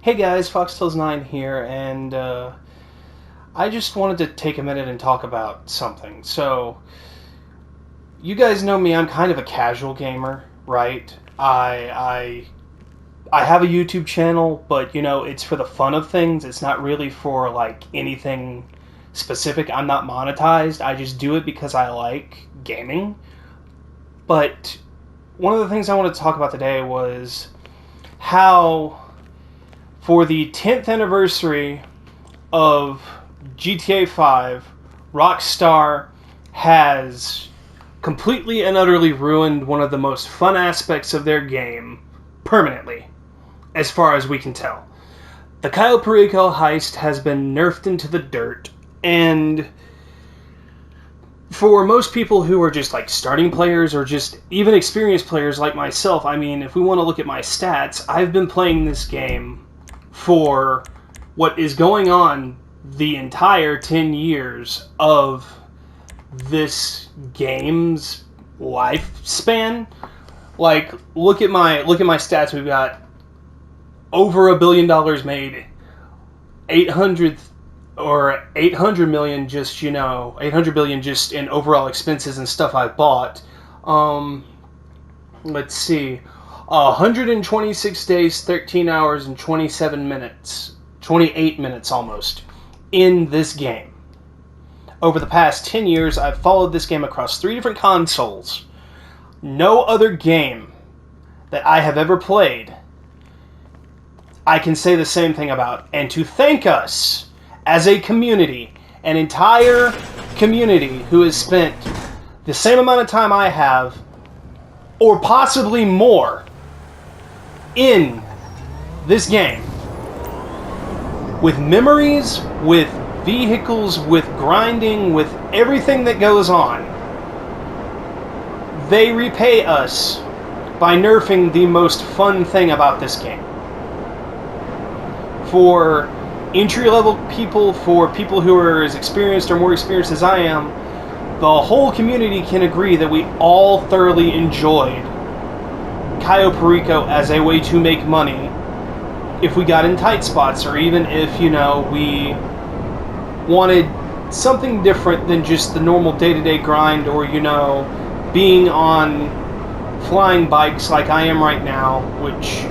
Hey guys, Foxtails9 here, and I just wanted to take a minute and talk about something. So, you guys know me, I'm kind of a casual gamer, right? I have a YouTube channel, but it's for the fun of things. It's not really for like anything specific. I'm not monetized. I just do it because I like gaming. But one of the things I wanted to talk about today was how for the 10th anniversary of GTA 5, Rockstar has completely and utterly ruined one of the most fun aspects of their game permanently, as far as we can tell. The Cayo Perico heist has been nerfed into the dirt, and for most people who are just like starting players or just even experienced players like myself, I mean, if we want to look at my stats, I've been playing this game for what is going on the entire 10 years of this game's lifespan. Like, look at my stats. We've got over $1 billion made, 800 million just 800 billion just in overall expenses and stuff I've bought. Let's see, 126 days, 13 hours, and 28 minutes almost in this game. Over the past 10 years, I've followed this game across 3 different consoles. No other game that I have ever played I can say the same thing about. And to thank us as a community, an entire community who has spent the same amount of time I have, or possibly more, in this game. With memories, with vehicles, with grinding, with everything that goes on. They repay us by nerfing the most fun thing about this game. For entry-level people, for people who are as experienced or more experienced as I am, the whole community can agree that we all thoroughly enjoyed Cayo Perico as a way to make money if we got in tight spots, or even if, we wanted something different than just the normal day-to-day grind, or, being on flying bikes like I am right now, which,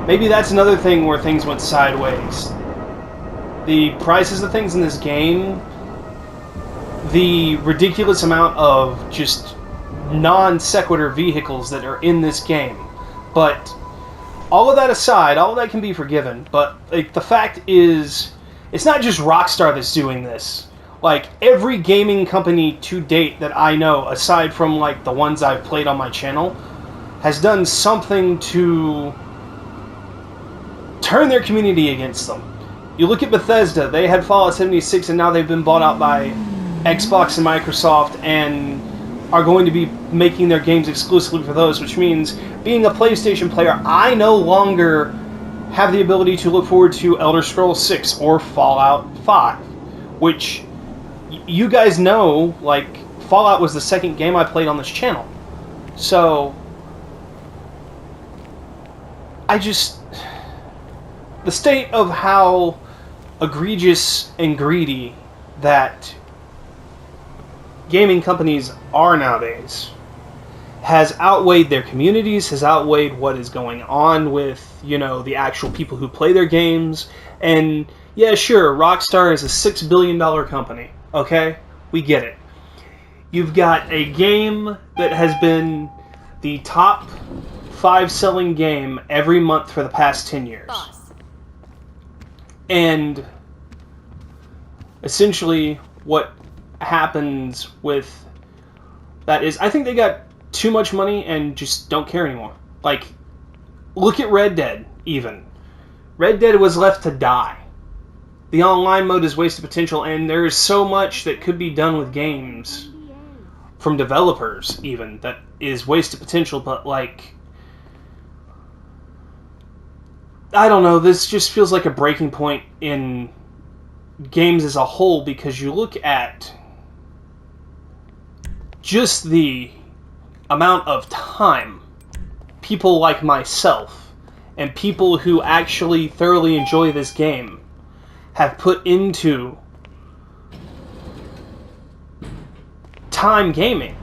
maybe that's another thing where things went sideways. The prices of things in this game, the ridiculous amount of just non-sequitur vehicles that are in this game. But all of that aside, all of that can be forgiven. But the fact is, it's not just Rockstar that's doing this. Like, every gaming company to date that I know, aside from like the ones I've played on my channel, has done something to turn their community against them. You look at Bethesda, they had Fallout 76 and now they've been bought out by Xbox and Microsoft and are going to be making their games exclusively for those, which means being a PlayStation player, I no longer have the ability to look forward to Elder Scrolls 6 or Fallout 5, which you guys know, like, Fallout was the second game I played on this channel. So, the state of how egregious and greedy that gaming companies are nowadays has outweighed their communities, has outweighed what is going on with, the actual people who play their games. And yeah, sure, Rockstar is a $6 billion company, okay? We get it. You've got a game that has been the top 5 selling game every month for the past 10 years. Boss. And essentially what happens with that is, I think they got too much money and just don't care anymore. Like, look at Red Dead, even. Red Dead was left to die. The online mode is wasted potential, and there is so much that could be done with games from developers, even, that is wasted potential, but, like, I don't know, this just feels like a breaking point in games as a whole, because you look at just the amount of time people like myself and people who actually thoroughly enjoy this game have put into time gaming.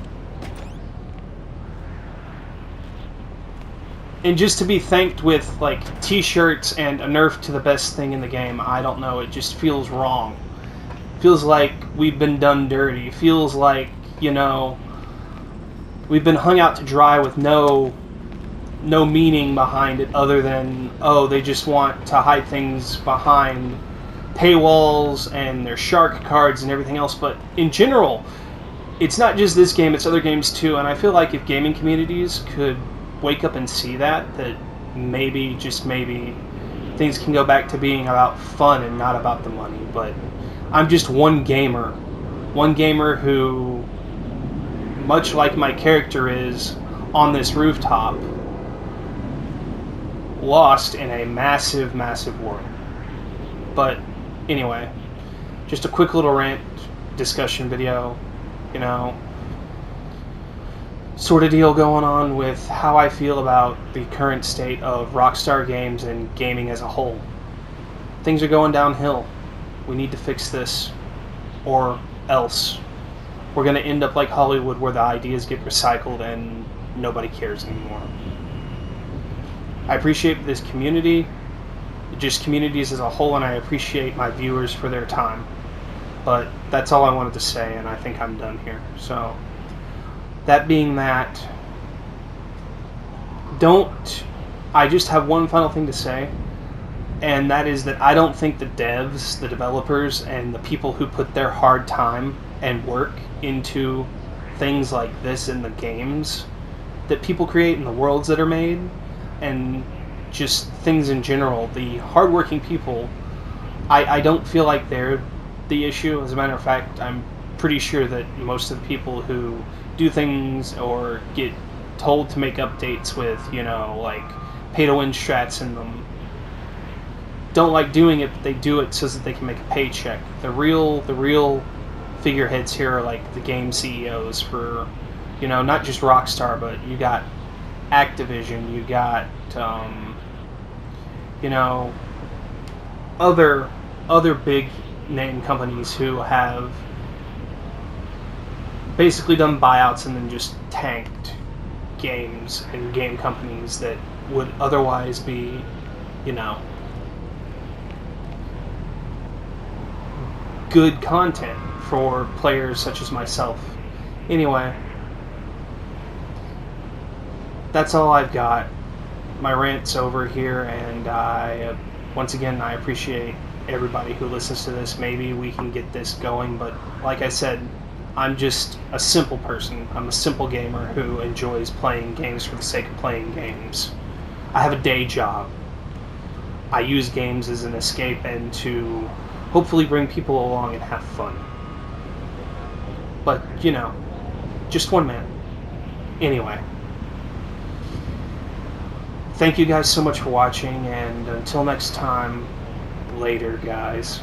And just to be thanked with, like, t-shirts and a nerf to the best thing in the game, I don't know, it just feels wrong. Feels like we've been done dirty. Feels like, you know, we've been hung out to dry with no meaning behind it other than, oh, they just want to hide things behind paywalls and their shark cards and everything else. But in general, it's not just this game, it's other games too, and I feel like if gaming communities could wake up and see that maybe, just maybe, things can go back to being about fun and not about the money. But I'm just one gamer who, much like my character is on this rooftop, lost in a massive, massive world. But anyway, just a quick little rant discussion video, you know, sort of deal going on with how I feel about the current state of Rockstar Games and gaming as a whole. Things are going downhill. We need to fix this, or else we're going to end up like Hollywood, where the ideas get recycled and nobody cares anymore. I appreciate this community, just communities as a whole, and I appreciate my viewers for their time. But that's all I wanted to say, and I think I'm done here. So, that being that, I just have one final thing to say, and that is that I don't think the devs, the developers, and the people who put their hard time and work into things like this in the games that people create and the worlds that are made, and just things in general, the hardworking people, I don't feel like they're the issue. As a matter of fact, I'm pretty sure that most of the people who do things or get told to make updates with, you know, like pay-to-win strats in them, don't like doing it, but they do it so that they can make a paycheck. The real figureheads here are like the game CEOs for, you know, not just Rockstar, but you got Activision, you got, you know, other big name companies who have basically done buyouts and then just tanked games and game companies that would otherwise be, you know, good content for players such as myself. Anyway, that's all I've got. My rant's over here, and once again, I appreciate everybody who listens to this. Maybe we can get this going, but like I said, I'm just a simple person. I'm a simple gamer who enjoys playing games for the sake of playing games. I have a day job. I use games as an escape and to hopefully bring people along and have fun. But, you know, just one man. Anyway. Thank you guys so much for watching, and until next time, later, guys.